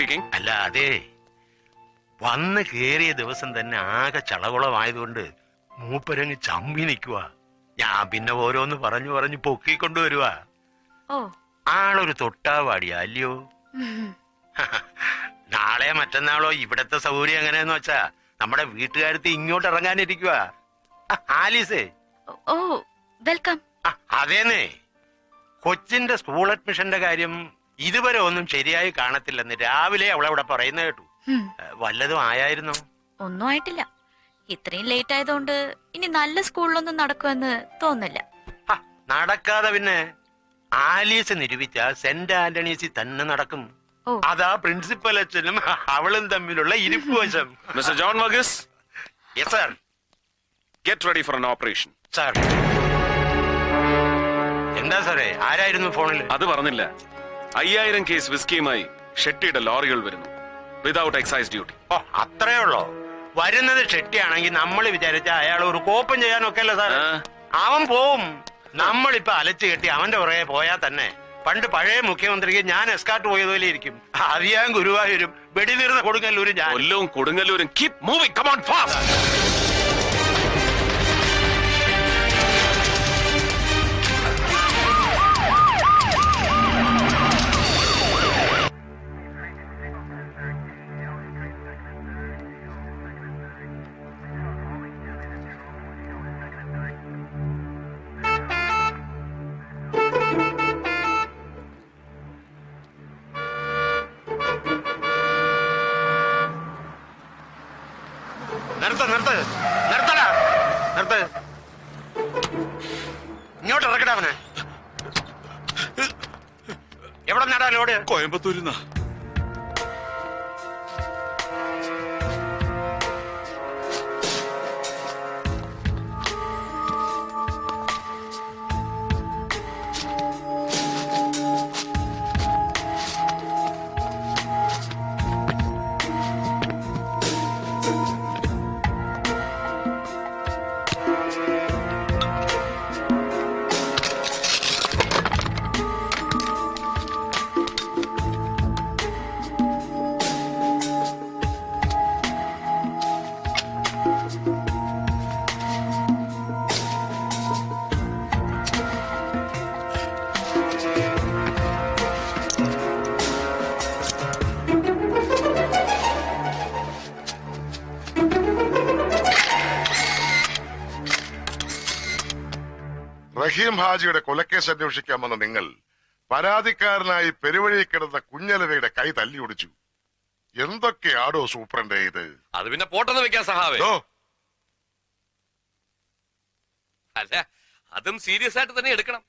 Speaking. അല്ല, അതെ, വന്ന് കേറിയ ദിവസം തന്നെ ആകെ ചളകുളമായതുകൊണ്ട് മൂപ്പരങ്ങ് ചമ്മി നിൽക്കുക. ഞാൻ പിന്നെ ഓരോന്ന് പറഞ്ഞു പറഞ്ഞു പൊക്കിക്കൊണ്ടുവരുവാ. ആളൊരു തൊട്ടാവാടിയാ അല്ലയോ? നാളെ മറ്റന്നാളോ ഇവിടത്തെ സൗകര്യം എങ്ങനെയെന്ന് വെച്ചാ നമ്മുടെ വീട്ടുകാരത്ത് ഇങ്ങോട്ട് ഇറങ്ങാനിരിക്കുക. ആലീസേ. ഓ വെൽക്കം. അതേന്നേ, കൊച്ചിന്റെ സ്കൂൾ അഡ്മിഷന്റെ കാര്യം ഇതുവരെ ഒന്നും ശരിയായി കാണത്തില്ലെന്ന് രാവിലെ അവളവിടെ പറയുന്ന കേട്ടു. വല്ലതും ആയായിരുന്നോ? ഒന്നും ആയിട്ടില്ല. ഇത്രയും ലേറ്റ് ആയതുകൊണ്ട് ഇനി നല്ല സ്കൂളിലൊന്നും നടക്കുമെന്ന് തോന്നില്ല. നടക്കാതെ പിന്നെ ആലീസ് നിരൂപിച്ച സെന്റ് ആന്റണീസിൽ തന്നെ നടക്കും. അതാ പ്രിൻസിപ്പൽ അച്ഛനും അവളും തമ്മിലുള്ള ഇരിപ്പ് വശം. Mister John Varghese. Yes sir. Get ready for an operation. Sir. എന്താ സാറേ, ആരായിരുന്നു ഫോണിൽ? അത് പറഞ്ഞില്ല. 5000 കേസ് വിസ്കിയുമായി ഷെട്ടിയുടെ ലോറികൾ വരുന്നു, വിതൗട്ട് എക്സൈസ് ഡ്യൂട്ടി. ഓ, അത്രേ ഉള്ളോ? വരുന്നത് ഷെട്ടിയാണെങ്കിൽ നമ്മൾ വിചാരിച്ച അയാൾ ഒരു കോപ്പം ചെയ്യാനൊക്കെ അല്ല സാർ. അവൻ പോവും. നമ്മളിപ്പോ അലച്ചു കെട്ടി അവന്റെ പുറകെ പോയാൽ തന്നെ പണ്ട് പഴയ മുഖ്യമന്ത്രിക്ക് ഞാൻ എസ്കാർട്ട് പോയതുപോലെ ഇരിക്കും. അറിയാൻ ഗുരുവായൂരും വെടിനീർന്ന കൊടുങ്ങല്ലൂരും ഞാൻ. കൊല്ലവും കൊടുങ്ങല്ലൂരും. Keep moving, come on fast. ഇങ്ങോട്ട് ഇറക്കട്ടെ അവനെ. എവിടെ നടാ ലോഡ്? കോയമ്പത്തൂരിന്നാ. റഹീം ഹാജിയുടെ കൊലക്കേസ് അന്വേഷിക്കാൻ വന്ന നിങ്ങൾ പരാതിക്കാരനായി പെരുവഴി കിടന്ന കുഞ്ഞലവയുടെ കൈ തല്ലിയൊടിച്ചു. എന്തൊക്കെയാടോ സൂപ്രണ്ടേ ഇത്? അത് പിന്നെ പോട്ടെന്ന് വെക്കാൻ സഹാവേ. അല്ല, അതും സീരിയസ് ആയിട്ട് തന്നെ എടുക്കണം.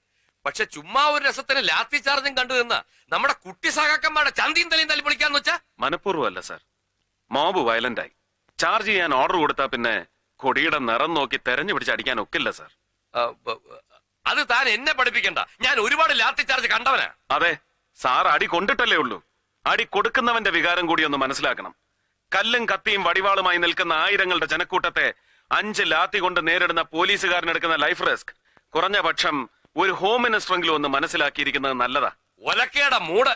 പക്ഷെ ചുമ്മാ ഒരു രസത്തിന് ലാത്തി ചാർജും കണ്ടു നിന്ന നമ്മുടെ കുട്ടി സഹാക്കന്മാരുടെ ചന്തിയും തലയും തല്ലി പൊളിക്കാന്ന് വെച്ചാ മനഃപൂർവ്വമല്ല സാർ. മോബ് വയലന്റ് ആയി. ചാർജ് ചെയ്യാൻ ഓർഡർ കൊടുത്താ പിന്നെ കൊടിയുടെ നിറം നോക്കി തെരഞ്ഞു പിടിച്ച് അടിക്കാൻ ഒക്കില്ല സാർ. അത് താൻ എന്നെ പഠിപ്പിക്കണ്ട. ഞാൻ ഒരുപാട് ലാത്തി ചാർജ് കണ്ടവനാ. അതെ സാർ, അടി കൊണ്ടിട്ടല്ലേ ഉള്ളൂ. അടി കൊടുക്കുന്നവന്റെ വികാരം കൂടി ഒന്ന് മനസ്സിലാക്കണം. കല്ലും കത്തിയും വടിവാളുമായി നിൽക്കുന്ന ആയിരങ്ങളുടെ ജനക്കൂട്ടത്തെ 5 ലാത്തി കൊണ്ട് നേരിടുന്ന പോലീസുകാരനെടുക്കുന്ന ലൈഫ് റിസ്ക് കുറഞ്ഞ പക്ഷം ഒരു ഹോം മിനിസ്റ്ററെങ്കിലും ഒന്ന് മനസ്സിലാക്കിയിരിക്കുന്നത് നല്ലതാ. ഒലക്കേടെ മൂട്.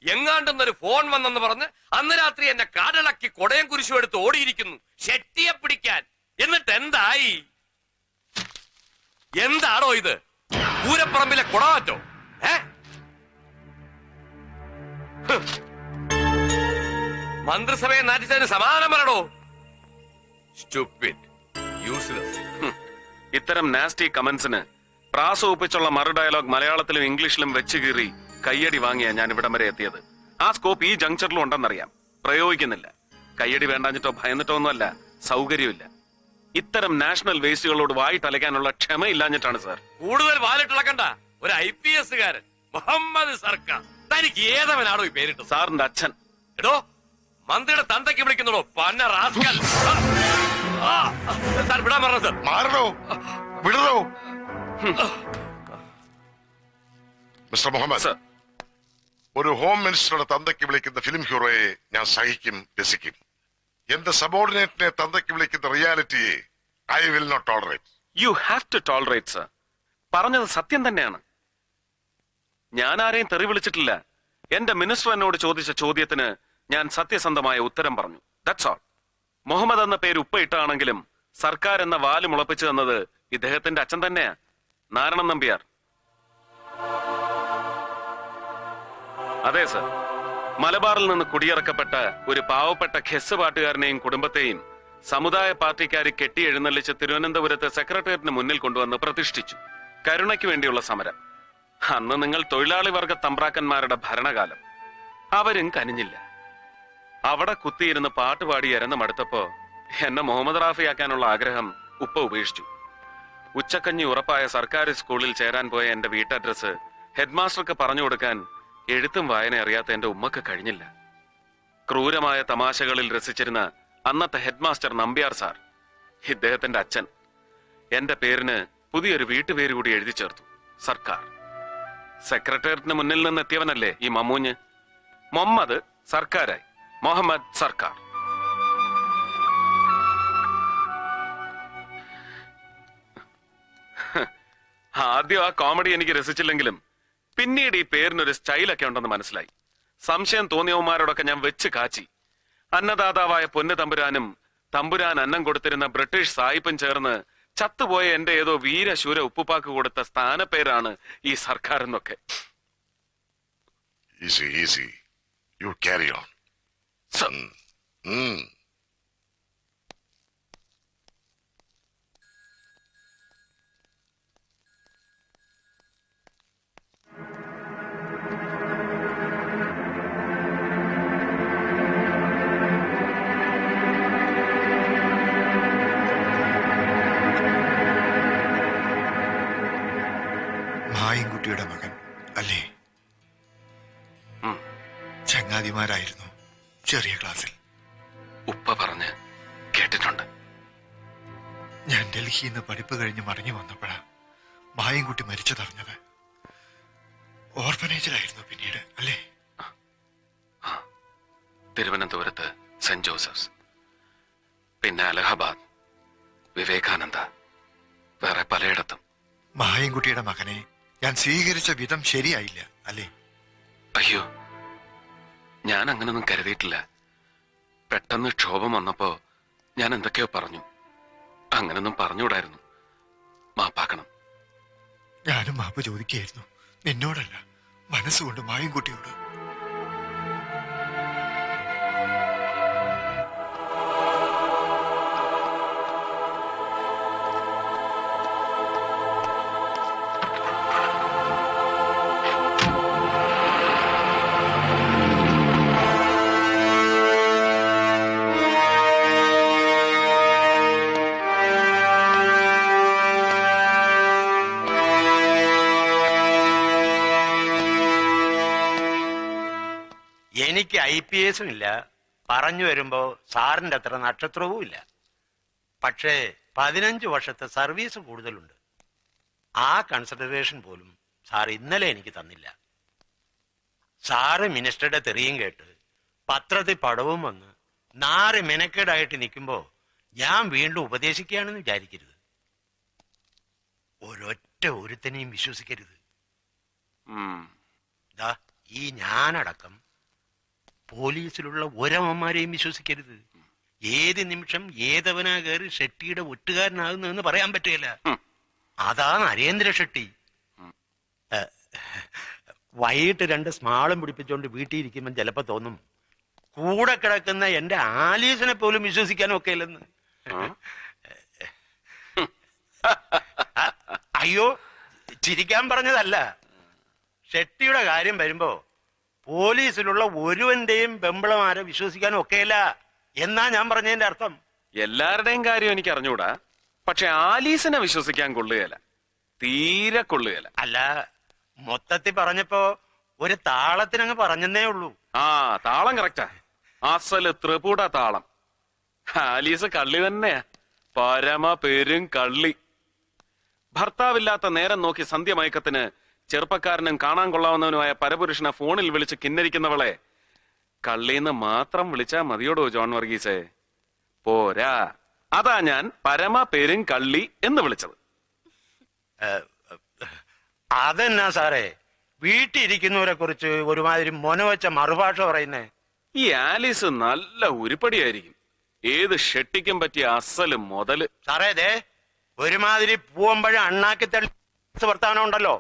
എങ്ങാണ്ടെന്നൊരു ഫോൺ വന്നെന്ന് പറഞ്ഞ് അന്ന് രാത്രി എന്നെ കാടിളക്കി കൊടയം കുരിശും എടുത്ത് ഓടിയിരിക്കുന്നു ഷെട്ടിയെ പിടിക്കാൻ. എന്നിട്ട് എന്തായി? എന്താടോ ഇത്? പൂരപ്പറമ്പിലെ കുടമാറ്റോ? മന്ത്രിസഭയെ നാറ്റിച്ചതിന് സമാധാനം പറയടോ. Stupid, useless. ഇത്തരം നാസ്റ്റി കമന്റ്സിന് പ്രാസ ഒപ്പിച്ചുള്ള മറു ഡയലോഗ് മലയാളത്തിലും ഇംഗ്ലീഷിലും വെച്ച് കീറി കയ്യടി വാങ്ങിയാ ഞാൻ ഇവിടം വരെ എത്തിയത്. ആ സ്കോപ്പ് ഈ ജംഗ്ഷനിലും ഉണ്ടെന്നറിയാം, പ്രയോഗിക്കുന്നില്ല. കയ്യടി വേണ്ടാഞ്ഞിട്ടോ ഭയന്നിട്ടോ ഒന്നുമല്ല, സൗകര്യമില്ല. ഇത്തരം നാഷണൽ വേസ്റ്റുകളോട് വായിട്ടലയ്ക്കാനുള്ള ക്ഷമയില്ലാഞ്ഞിട്ടാണ് സാർ. കൂടുതൽ വാലിട്ടിളക്കണ്ട. ഒരു IPS കാരൻ മുഹമ്മദ് സർക്കാർ. തനിക്ക് ഏതവനാണോ ഈ പേരിട്ടു? സാറിന്റെ അച്ഛൻ. എടോ, മന്ത്രിയുടെ തന്തയ്ക്ക് വിളിക്കുന്നോ പന്ന റാസ്കൽ. സാർ വിടാൻ പറഞ്ഞത്. മാറണോ വിടണോ? മിസ്റ്റർ മുഹമ്മദ്, ഒരു ഹോം മിനിസ്റ്ററുടെ തന്തയ്ക്ക് വിളിക്കുന്ന ഫിലിം ഹീറോയെ ഞാൻ സഹിക്കും, രസിക്കും. എന്റെ സബോർഡിനേറ്റിനെ തന്തയ്ക്ക് വിളിക്കുന്ന റിയാലിറ്റിയെ I will not tolerate. You have to tolerate sir. പറഞ്ഞത് സത്യം തന്നെയാണ്. ഞാൻ ആരെയും തെറി വിളിച്ചിട്ടില്ല. എന്റെ മിനിസ്റ്റർ എന്നോട് ചോദിച്ച ചോദ്യത്തിന് ഞാൻ സത്യസന്ധമായ ഉത്തരം പറഞ്ഞു. That's all. മുഹമ്മദ് എന്ന പേര് ഉപ്പയിട്ടാണെങ്കിലും സർക്കാർ എന്ന വാല് മുളപ്പിച്ചു തന്നത് ഇദ്ദേഹത്തിന്റെ അച്ഛൻ തന്നെയാ, നാരായണൻ നമ്പ്യാർ. അതെ സർ, മലബാറിൽ നിന്ന് കുടിയിറക്കപ്പെട്ട ഒരു പാവപ്പെട്ട ഖെസ് പാട്ടുകാരനെയും കുടുംബത്തെയും സമുദായ പാർട്ടിക്കാർ കെട്ടി എഴുന്നള്ളിച്ച് തിരുവനന്തപുരത്ത് സെക്രട്ടേറിയറ്റിന് മുന്നിൽ കൊണ്ടുവന്ന് പ്രതിഷ്ഠിച്ചു. കരുണയ്ക്ക് വേണ്ടിയുള്ള സമരം. അന്ന് നിങ്ങൾ തൊഴിലാളി വർഗ തമ്പ്രാക്കന്മാരുടെ ഭരണകാലം. അവരും കനിഞ്ഞില്ല. അവിടെ കുത്തിയിരുന്ന് പാട്ടുപാടി ഇരന്ന് മടുത്തപ്പോ എന്നെ മുഹമ്മദ് റാഫിയാക്കാനുള്ള ആഗ്രഹം ഉപ്പ ഉപേക്ഷിച്ചു. ഉച്ചക്കഞ്ഞി ഉറപ്പായ സർക്കാർ സ്കൂളിൽ ചേരാൻ പോയ എന്റെ വീട്ടഡ്രസ് ഹെഡ്മാസ്റ്റർക്ക് പറഞ്ഞു കൊടുക്കാൻ എഴുത്തും വായന അറിയാത്ത എന്റെ ഉമ്മക്ക് കഴിഞ്ഞില്ല. ക്രൂരമായ തമാശകളിൽ രസിച്ചിരുന്ന അന്നത്തെ ഹെഡ്മാസ്റ്റർ നമ്പ്യാർ സാർ, ഇദ്ദേഹത്തിന്റെ അച്ഛൻ, എന്റെ പേരിന് പുതിയൊരു വീട്ടുപേര് കൂടി എഴുതി ചേർത്തു, സർക്കാർ. സെക്രട്ടേറിയറ്റിന് മുന്നിൽ നിന്ന് എത്തിയവനല്ലേ ഈ മമ്മൂഞ്ഞ്. മുഹമ്മദ് സർക്കാരായി, മുഹമ്മദ് സർക്കാർ. ആദ്യം ആ കോമഡി എനിക്ക് രസിച്ചില്ലെങ്കിലും പിന്നീട് ഈ പേരിനൊരു സ്റ്റൈലൊക്കെ ഉണ്ടെന്ന് മനസ്സിലായി. സംശയം തോന്നിയവന്മാരോടൊക്കെ ഞാൻ വെച്ച് കാച്ചി. അന്നദാതാവായ പൊന്നു തമ്പുരാനും തമ്പുരാൻ അന്നം കൊടുത്തിരുന്ന ബ്രിട്ടീഷ് സായിപ്പും ചേർന്ന് ചത്തുപോയ എന്റെ ഏതോ വീരശൂര ഉപ്പുപ്പാക്ക് കൊടുത്ത സ്ഥാനപ്പേരാണ് ഈ സർക്കാർ എന്നൊക്കെ. Easy, easy. You carry on. Sir. മായൻകുട്ടിയുടെ മകൻ അല്ലേ? ചങ്ങാതിമാരായിരുന്നു ചെറിയ ക്ലാസ്സിൽ. ഉപ്പ പറഞ്ഞ് കേട്ടിട്ടുണ്ട്. ഞാൻ ഡൽഹിയിൽ നിന്ന് പഠിപ്പ് കഴിഞ്ഞ് മടങ്ങി വന്നപ്പോഴാ മായൻകുട്ടി മരിച്ചതറിഞ്ഞത്. ഓർഫനേജിലായിരുന്നു പിന്നീട് അല്ലേ? തിരുവനന്തപുരത്ത് സെന്റ് ജോസഫ്സ്, പിന്നെ അലഹബാദ്, വിവേകാനന്ദ, വേറെ പലയിടത്തും. മായൻകുട്ടിയുടെ മകനെ ഞാൻ സ്വീകരിച്ച വിധം ശരിയായില്ല അല്ലേ? അയ്യോ, ഞാൻ അങ്ങനൊന്നും കരുതിയിട്ടില്ല. പെട്ടെന്ന് ക്ഷോഭം വന്നപ്പോ ഞാൻ എന്തൊക്കെയോ പറഞ്ഞു. അങ്ങനൊന്നും പറഞ്ഞുകൂടായിരുന്നു. മാപ്പാക്കണം. ഞാനും മാപ്പ് ചോദിക്കുകയായിരുന്നു, നിന്നോടല്ല, മനസ്സുകൊണ്ട് മായൻകുട്ടിയോട്. എനിക്ക് IPS ഇല്ല, പറഞ്ഞു വരുമ്പോ സാറിന്റെ അത്ര നക്ഷത്രവും ഇല്ല. പക്ഷേ 15 വർഷത്തെ സർവീസ് കൂടുതലുണ്ട്. ആ കൺസിഡറേഷൻ പോലും സാർ ഇന്നലെ എനിക്ക് തന്നില്ല. സാറ് മിനിസ്റ്ററുടെ തെറിയും കേട്ട് പത്രത്തിൽ പടവും വന്ന് 4 മെനക്കേടായിട്ട് നിൽക്കുമ്പോ ഞാൻ വീണ്ടും ഉപദേശിക്കുകയാണെന്ന് വിചാരിക്കരുത്. ഒരൊറ്റ ഒരുത്തനെയും വിശ്വസിക്കരുത്. ഈ ഞാനടക്കം പോലീസിലുള്ള ഒരമ്മമാരെയും വിശ്വസിക്കരുത്. ഏത് നിമിഷം ഏതവനാ കയറി ഷെട്ടിയുടെ ഒറ്റുകാരനാകുന്നതെന്ന് പറയാൻ പറ്റുകയില്ല. അതാ നരേന്ദ്ര ഷെട്ടി. വൈകിട്ട് 2 സ്മാളും പിടിപ്പിച്ചുകൊണ്ട് വീട്ടിൽ ഇരിക്കുമ്പോൾ ചിലപ്പോ തോന്നും കൂടെ കിടക്കുന്ന എന്റെ ആലീസിനെ പോലും വിശ്വസിക്കാനും ഒക്കെ ഇല്ലെന്ന്. അയ്യോ, ചിരിക്കാൻ പറഞ്ഞതല്ല. ഷെട്ടിയുടെ കാര്യം വരുമ്പോ പോലീസിലുള്ള ഒരുവന്റെയും പെമ്പിളമാരെ വിശ്വസിക്കാനും ഒക്കെയല്ല എന്നാ ഞാൻ പറഞ്ഞതിന്റെ അർത്ഥം. എല്ലാവരുടെയും കാര്യം എനിക്ക് അറിഞ്ഞൂടാ, പക്ഷെ ആലീസിനെ വിശ്വസിക്കാൻ കൊള്ളുകയല്ല, തീരെ കൊള്ളുകയല്ല. അല്ല, മൊത്തത്തിൽ പറഞ്ഞപ്പോ ഒരു താളത്തിനങ്ങ് പറഞ്ഞെന്നേ ഉള്ളൂ. ആ താളം കറക്റ്റാ, അസല് ത്രിപുട താളം. ആലീസ് കള്ളി തന്നെയാ, പരമ പെരും കള്ളി. ഭർത്താവില്ലാത്ത നേരം നോക്കി സന്ധ്യമയക്കത്തിന് ചെറുപ്പക്കാരനും കാണാൻ കൊള്ളാവുന്നവനുമായ പരപുരുഷനെ ഫോണിൽ വിളിച്ച് കിന്നരിക്കുന്നവളെ കള്ളീന്ന് മാത്രം വിളിച്ചാ മതിയോടോ ജോൺ വർഗീസേ? പോരാ, അതാ ഞാൻ പരമ പെരും കള്ളി എന്ന് വിളിച്ചത്. അതെന്നാ സാറേ വീട്ടിലിരിക്കുന്നവരെ കുറിച്ച് ഒരുമാതിരി മൊനവച്ച മറുഭാഷ പറയുന്നേ? ഈ ആലീസ് നല്ല ഉരുപ്പടിയായിരിക്കും. ഏത് ഷെട്ടിക്കും പറ്റിയ അസല് മുതല്. സാറേ ദേ ഒരുമാതിരി പൂവമ്പഴ അണ്ണാക്കി തള്ളി വർത്താനം ഉണ്ടല്ലോ,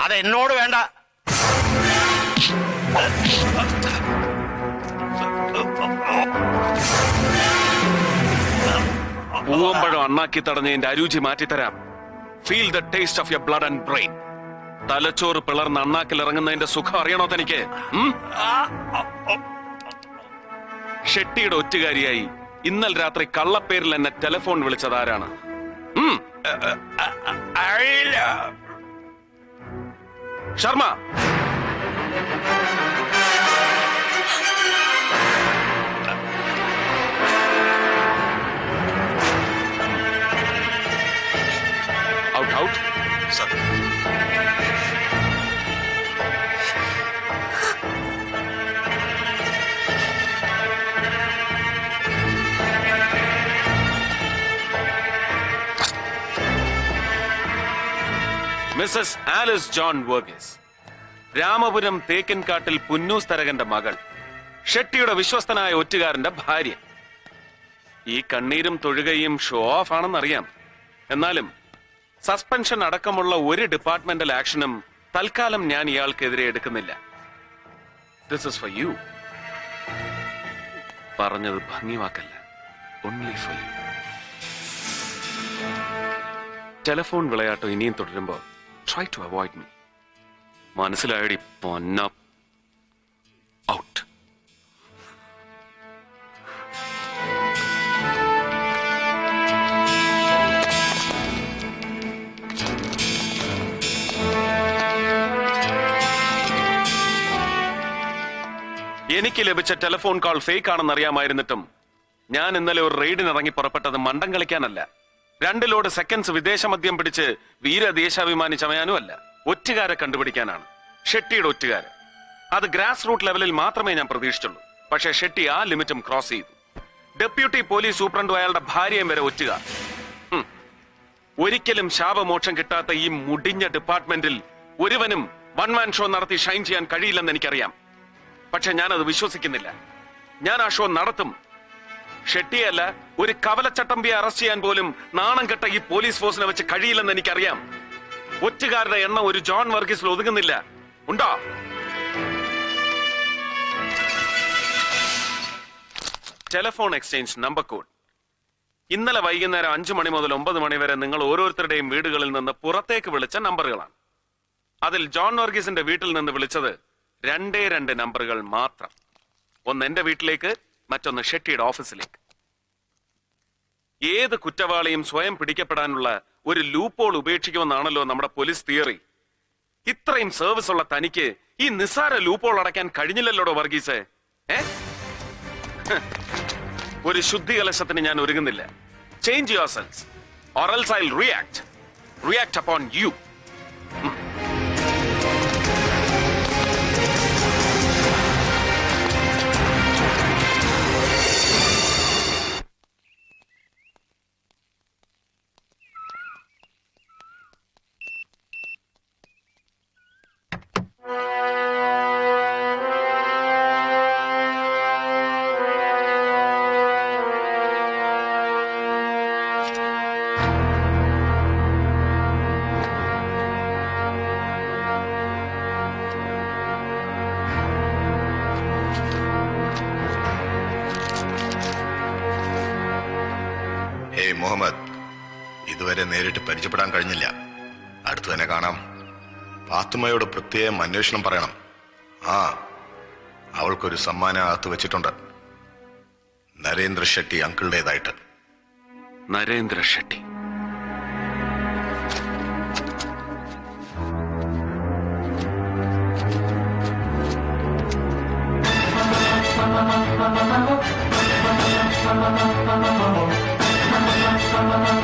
അത് എന്നോട് വേണ്ട. പൂവമ്പഴം അണ്ണാക്കി തടഞ്ഞതിന്റെ അരുചി മാറ്റിത്തരാം. Feel the taste of your blood and brain. തലച്ചോറ് പിളർന്ന് അണ്ണാക്കിൽ ഇറങ്ങുന്നതിന്റെ സുഖം അറിയണോ തനിക്ക്? ഷെട്ടിയുടെ ഒറ്റുകാരിയായി ഇന്നലെ രാത്രി കള്ളപ്പേരിൽ എന്നെ ടെലിഫോൺ വിളിച്ചത് ആരാണ്? Sharma. Out out. Sir, Mrs Alice John Varghese, Ramapuram തേക്കിൻകാട്ടിൽ പുന്നൂസ് തരകന്റെ മകൾ, ഷെട്ടിയുടെ വിശ്വസ്തനായ ഒറ്റുകാരന്റെ ഭാര്യ. ഈ കണ്ണീരും തൊഴുകയും ഷോ ഓഫ് ആണെന്നറിയാം. എന്നാലും സസ്പെൻഷൻ അടക്കമുള്ള ഒരു ഡിപ്പാർട്ട്മെന്റൽ ആക്ഷനും തൽക്കാലം ഞാൻ ഇയാൾക്കെതിരെ എടുക്കുന്നില്ല. This is for you. പറഞ്ഞത് ഭംഗിവാക്കല്ല, ഓൺലി ഫോർ യു. ടെലിഫോൺ വിളയാട്ടം ഇനിയും തുടരുമ്പോ try to avoid me. മനസ്സിലായടി പൊന്ന. ഔട്ട്. എനിക്ക് ലഭിച്ച ടെലിഫോൺ കോൾ ഫേക്ക് ആണെന്നറിയാമായിരുന്നിട്ടും ഞാൻ ഇന്നലെ ഒരു റെയ്ഡിനിറങ്ങി പുറപ്പെട്ടത് മണ്ടം കളിക്കാനല്ല, 2 ലോഡ് സെക്കൻഡ്സ് വിദേശ മദ്യം പിടിച്ച് വീരദേശാഭിമാനി ചമയാനും അല്ല. ഒറ്റുകാരെ കണ്ടുപിടിക്കാനാണ്. ഷെട്ടിയുടെ ഒറ്റുകാര്. അത് ഗ്രാസ് റൂട്ട് ലെവലിൽ മാത്രമേ ഞാൻ പ്രതീക്ഷിച്ചുള്ളൂ. പക്ഷേ ഷെട്ടി ആ ലിമിറ്റും ക്രോസ് ചെയ്തു. ഡെപ്യൂട്ടി പോലീസ് സൂപ്രണ്ടും അയാളുടെ ഭാര്യയും വരെ ഒറ്റുകാർ. ഒരിക്കലും ശാപമോക്ഷം കിട്ടാത്ത ഈ മുടിഞ്ഞ ഡിപ്പാർട്ട്മെന്റിൽ ഒരുവനും വൺ മാൻ ഷോ നടത്തി ഷൈൻ ചെയ്യാൻ കഴിയില്ലെന്ന് എനിക്കറിയാം. പക്ഷെ ഞാനത് വിശ്വസിക്കുന്നില്ല. ഞാൻ ആ ഷോ നടത്തും. ഷെട്ടിയല്ല, ഒരു കവലച്ചട്ടമ്പിയെ അറസ്റ്റ് ചെയ്യാൻ പോലും നാണം കെട്ട ഈ പോലീസ് ഫോഴ്സിനെ വെച്ച് കഴിയില്ലെന്ന് എനിക്കറിയാം. ഒറ്റുകാരുടെ എണ്ണം ഒരു ജോൺ വർഗീസിൽ ഒതുങ്ങുന്നില്ല. ഉണ്ടോ? Telephone exchange number code. ഇന്നലെ വൈകുന്നേരം 5 മണി മുതൽ 9 മണി വരെ നിങ്ങൾ ഓരോരുത്തരുടെയും വീടുകളിൽ നിന്ന് പുറത്തേക്ക് വിളിച്ച നമ്പറുകളാണ്. അതിൽ ജോൺ വർഗീസിന്റെ വീട്ടിൽ നിന്ന് വിളിച്ചത് 2 നമ്പറുകൾ മാത്രം. ഒന്ന് എന്റെ വീട്ടിലേക്ക്, മറ്റൊന്ന് ഷെട്ടിയുടെ ഓഫീസിലേക്ക്. ഏത് കുറ്റവാളിയും സ്വയം പിടിക്കപ്പെടാനുള്ള ഒരു ലൂപ്പോൾ ഉപേക്ഷിക്കുമെന്നാണല്ലോ നമ്മുടെ പോലീസ് തിയറി. ഇത്രയും സർവീസ് ഉള്ള തനിക്ക് ഈ നിസ്സാര ലൂപ്പോൾ അടയ്ക്കാൻ കഴിഞ്ഞില്ലല്ലോടോ വർഗീസ്. ഒരു ശുദ്ധികലശത്തിന് ഞാൻ ഒരുങ്ങുന്നില്ല. Change your cells or else I'll react upon you. Muhammad, ഇതുവരെ നേരിട്ട് പരിചയപ്പെടാൻ കഴിഞ്ഞില്ല. അടുത്തു തന്നെ കാണാം. ഫാത്തിമയോട് പ്രത്യേകം അന്വേഷണം പറയണം. അവൾക്കൊരു സമ്മാനം അകത്ത് വെച്ചിട്ടുണ്ട്. നരേന്ദ്ര ഷെട്ടി അങ്കിളുടേതായിട്ട്. നരേന്ദ്ര ഷെട്ടി. Thank you.